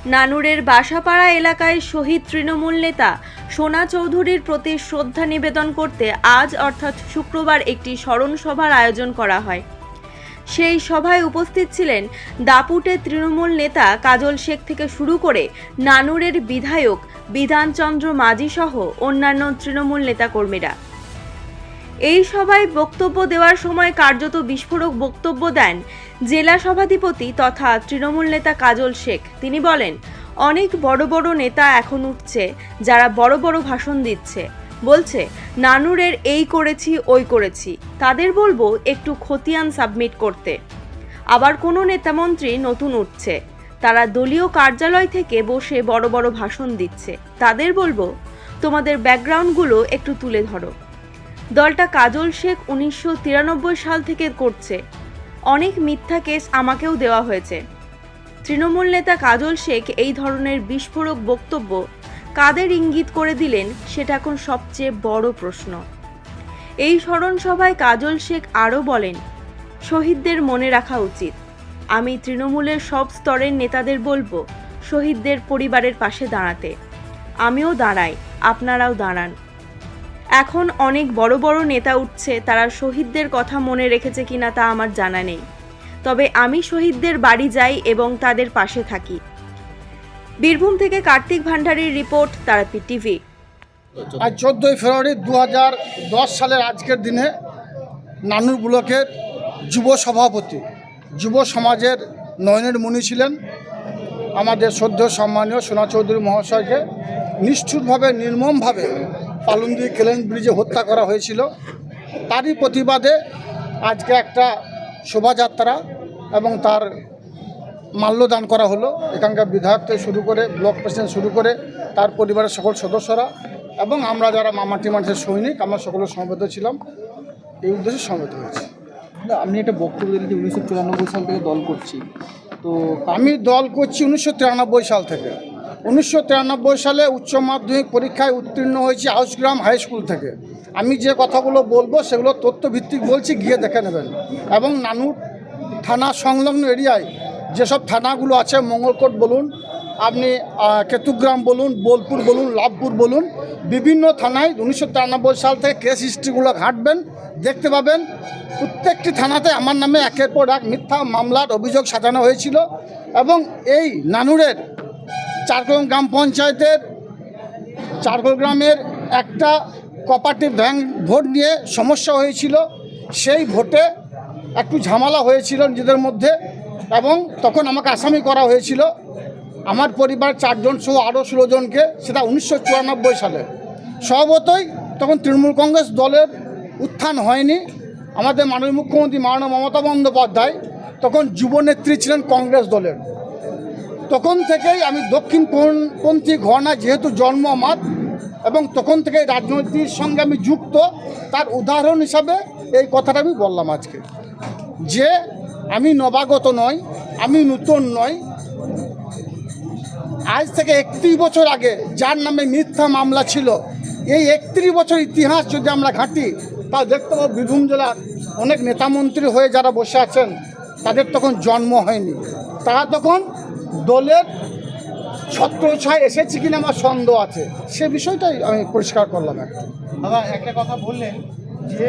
নানুরের বাসাপাড়া এলাকায় শহীদ তৃণমূল নেতা সোনা চৌধুরীর প্রতি শ্রদ্ধা নিবেদন করতে আজ অর্থাৎ শুক্রবার একটি স্মরণ সভার আয়োজন করা হয়। সেই সভায় উপস্থিত ছিলেন দাপুটে তৃণমূল নেতা কাজল শেখ থেকে শুরু করে নানুরের বিধায়ক বিধানচন্দ্র মাঝি সহ অন্যান্য তৃণমূল নেতাকর্মীরা। এই সভায় বক্তব্য দেওয়ার সময় কার্যত বিস্ফোরক বক্তব্য দেন জেলা সভাধিপতি তথা তৃণমূল নেতা কাজল শেখ। তিনি বলেন, অনেক বড় বড় নেতা এখন উঠছে, যারা বড় বড় ভাষণ দিচ্ছে, বলছে নানুরের এই করেছি ওই করেছি। তাদের বলবো একটু খতিয়ান সাবমিট করতে। আবার কোনো নেতামন্ত্রী নতুন উঠছে, তারা দলীয় কার্যালয় থেকে বসে বড় বড় ভাষণ দিচ্ছে। তাদের বলবো তোমাদের ব্যাকগ্রাউন্ডগুলো একটু তুলে ধরো। দলটা কাজল শেখ 1993 সাল থেকে করছে। অনেক মিথ্যা কেস আমাকেও দেওয়া হয়েছে। তৃণমূল নেতা কাজল শেখ এই ধরনের বিস্ফোরক বক্তব্য কাদের ইঙ্গিত করে দিলেন, সেটা এখন সবচেয়ে বড় প্রশ্ন। এই স্মরণ সভায় কাজল শেখ আরও বলেন, শহীদদের মনে রাখা উচিত। আমি তৃণমূলের সব স্তরের নেতাদের বলবো শহীদদের পরিবারের পাশে দাঁড়াতে। আমিও দাঁড়াই, আপনারাও দাঁড়ান। এখন অনেক বড় বড় নেতা উঠছে, তারা শহীদদের কথা মনে রেখেছে কিনা তা আমার জানা নেই। তবে আমি শহীদদের বাড়ি যাই এবং তাদের পাশে থাকি। বীরভূম থেকে কার্তিক ভান্ডারীর রিপোর্ট, তারাপীঠ টিভি। আজ 14ই ফেব্রুয়ারি 2010 সালের আজকের দিনে নানুর ব্লকের যুব সভাপতি, যুব সমাজের নয়নের মুনি ছিলেন আমাদের শ্রদ্ধেয় সম্মানীয় সোনা চৌধুরী মহাশয়কে নিষ্ঠুরভাবে নির্মমভাবে পালুন্দি কেলেন ব্রিজে হত্যা করা হয়েছিল। তারই প্রতিবাদে আজকে একটা শোভাযাত্রা এবং তার মাল্যদান করা হলো। এখানকার বিধায়ক থেকে শুরু করে ব্লক প্রেসিডেন্ট শুরু করে তার পরিবারের সকল সদস্যরা এবং আমরা যারা মামাটি মানুষের সৈনিক, আমরা সকলে সমবেত ছিলাম। এই উদ্দেশ্যে সমবেত হয়েছি। আপনি একটা বক্তব্য দিলেন যে 1994 সাল থেকে দল করছি, তো আমি দল করছি 1993 সাল থেকে। 1993 সালে উচ্চ মাধ্যমিক পরীক্ষায় উত্তীর্ণ হয়েছি আউসগ্রাম হাই স্কুল থেকে। আমি যে কথাগুলো বলবো সেগুলো তথ্যভিত্তিক বলছি, গিয়ে দেখে নেবেন। এবং নানুর থানা সংলগ্ন এরিয়ায় যেসব থানাগুলো আছে, মঙ্গলকোট বলুন, আপনি কেতুগ্রাম বলুন, বোলপুর বলুন, লাভপুর বলুন, বিভিন্ন থানায় 1993 সাল থেকে কেস হিস্ট্রিগুলো ঘাঁটবেন, দেখতে পাবেন প্রত্যেকটি থানাতে আমার নামে একের পর এক মিথ্যা মামলার অভিযোগ সাজানো হয়েছিল। এবং এই নানুরের চারকোল গ্রাম পঞ্চায়েতের চারকোল গ্রামের একটা কোঅপারেটিভ ব্যাংক ভোট নিয়ে সমস্যা হয়েছিল। সেই ভোটে একটু ঝামেলা হয়েছিল নিজেদের মধ্যে এবং তখন আমাকে আসামি করা হয়েছিল। আমার পরিবার 4 জন সহ আরও 16 জনকে, সেটা 1994 সালে। স্বভাবতই তখন তৃণমূল কংগ্রেস দলের উত্থান হয়নি। আমাদের মাননীয় মুখ্যমন্ত্রী মাননীয় মমতা বন্দ্যোপাধ্যায় তখন যুবনেত্রী ছিলেন কংগ্রেস দলের। তখন থেকেই আমি দক্ষিণপন্থী ঘরানা যেহেতু জন্ম আমার, এবং তখন থেকে রাজনীতির সঙ্গে আমি যুক্ত, তার উদাহরণ হিসাবে এই কথাটা আমি বললাম আজকে, যে আমি নবাগত নই, আমি নূতন নই। আজ থেকে 31 বছর আগে যার নামে মিথ্যা মামলা ছিল, এই 31 বছর ইতিহাস যদি আমরা ঘাঁটি, তা দেখতে পাবো বীরভূম জেলার অনেক নেতামন্ত্রী হয়ে যারা বসে আছেন, তাদের তখন জন্ম হয়নি। তারা তখন দলের ছত্রছায় এসেছে কিনা আমার সন্দেহ আছে। সে বিষয়টাই আমি পরিষ্কার করলাম। দাদা, একটা কথা বললেন যে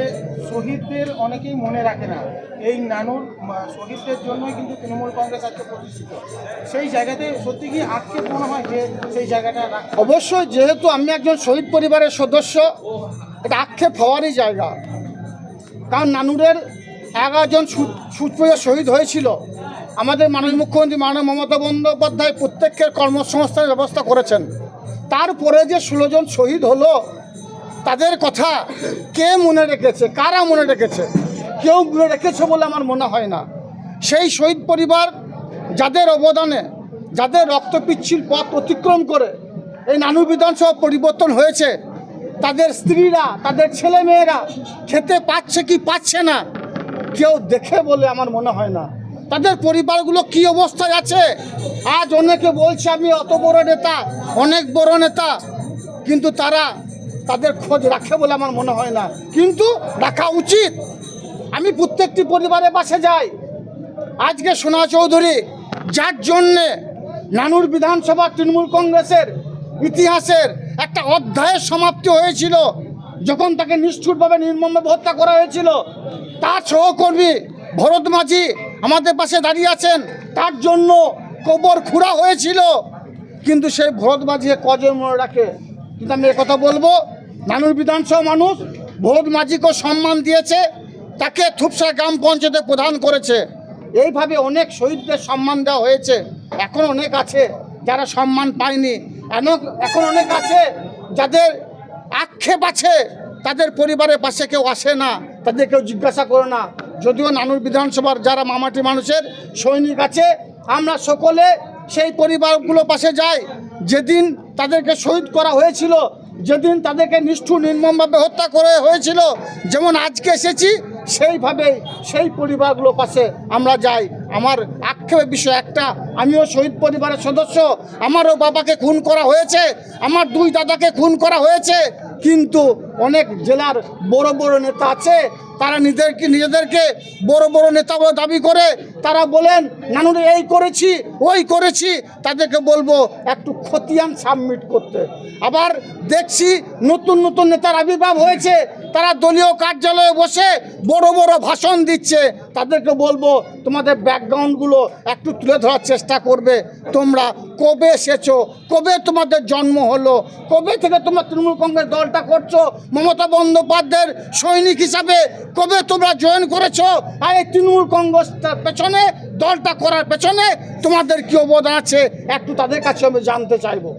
শহীদদের অনেকেই মনে রাখে না। এই নানুর শহীদদের জন্যই কিন্তু তৃণমূল কংগ্রেস আজকে প্রতিষ্ঠিত। সেই জায়গাতে সত্যি কি আক্ষেপ মনে হয় যে সেই জায়গাটা? অবশ্যই, যেহেতু আমি একজন শহীদ পরিবারের সদস্য, এটা আক্ষেপ হওয়ারই জায়গা। কারণ নানুরের 11 জন সুপ্রিয় শহীদ হয়েছিল। আমাদের মাননীয় মুখ্যমন্ত্রী মাননীয় মমতা বন্দ্যোপাধ্যায় প্রত্যেকের কর্মসংস্থানের ব্যবস্থা করেছেন। তারপরে যে 16 জন শহীদ হলো, তাদের কথা কে মনে রেখেছে, কারা মনে রেখেছে? কেউ মনে রেখেছে বলে আমার মনে হয় না। সেই শহীদ পরিবার যাদের অবদানে, যাদের রক্তপিচ্ছিল পথ অতিক্রম করে এই নানুর বিধানসভা পরিবর্তন হয়েছে, তাদের স্ত্রীরা, তাদের ছেলেমেয়েরা খেতে পাচ্ছে কি পাচ্ছে না, কেউ দেখে বলে আমার মনে হয় না। তাদের পরিবারগুলো কি অবস্থায় আছে? আজ অনেকে বলছে আমি অত বড় নেতা, অনেক বড় নেতা, কিন্তু তারা তাদের খোঁজ রাখে বলে আমার মনে হয় না। কিন্তু রাখা উচিত। আমি প্রত্যেকটি পরিবারের পাশে যাই। আজকে সোনা চৌধুরী যার জন্যে নানুর বিধানসভা তৃণমূল কংগ্রেসের ইতিহাসের একটা অধ্যায়ের সমাপ্তি হয়েছিল, যখন তাকে নিষ্ঠুরভাবে নির্মমভাবে হত্যা করা হয়েছিল। তার সহকর্মী ভরত মাঝি আমাদের পাশে দাঁড়িয়ে আছেন, তার জন্য কবর খুঁড়া হয়েছিল, কিন্তু সেই ভরত মাঝিকে কজন মনে রাখে? কিন্তু আমি কথা বলবো, নানুর বিধানসভা মানুষ ভরত মাঝিকেও সম্মান দিয়েছে, তাকে থুপসা গ্রাম পঞ্চায়েতে প্রদান করেছে। এইভাবে অনেক শহীদদের সম্মান দেওয়া হয়েছে। এখন অনেক আছে যারা সম্মান পায়নি, এখন অনেক আছে যাদের আক্ষেপ আছে, তাদের পরিবারের পাশে কেউ আসে না, তাদের কেউ জিজ্ঞাসা করে না। যদিও নানুর বিধানসভার যারা মামাটি মানুষের সৈনিক আছে, আমরা সকলে সেই পরিবারগুলোর পাশে যাই। যেদিন তাদেরকে শহীদ করা হয়েছিল, যেদিন তাদেরকে নিষ্ঠুর নির্মমভাবে হত্যা করা হয়েছিল, যেমন আজকে এসেছি সেইভাবেই সেই পরিবারগুলোর পাশে আমরা যাই। আমার আক্ষেপের বিষয় একটা, আমিও শহীদ পরিবারের সদস্য, আমারও বাবাকে খুন করা হয়েছে, আমার দুই দাদাকে খুন করা হয়েছে, কিন্তু অনেক জেলার বড় বড় নেতা আছে, তারা নিজেদেরকে বড় বড় নেতা বলে দাবি করে। তারা বলেন নানুর এই করেছি ওই করেছি, তাদেরকে বলবো একটু খতিয়ান সাবমিট করতে। আবার দেখছি নতুন নতুন নেতার আবির্ভাব হয়েছে, তারা দলীয় কার্যালয়ে বসে বড় বড় ভাষণ দিচ্ছে। তাদেরকে বলবো তোমাদের ব্যাকগ্রাউন্ডগুলো একটু তুলে ধরার চেষ্টা করবে। তোমরা কবে এসেছো, কবে তোমাদের জন্ম হলো, কবে থেকে তোমরা তৃণমূল কংগ্রেস দলটা করছো, মমতা বন্দ্যোপাধ্যায়ের সৈনিক হিসাবে কবে তোমরা জয়েন করেছো, আর এই তৃণমূল কংগ্রেসটার পেছনে দলটা করার পেছনে তোমাদের কী অবদান আছে, একটু তাদের কাছে আমি জানতে চাইবো।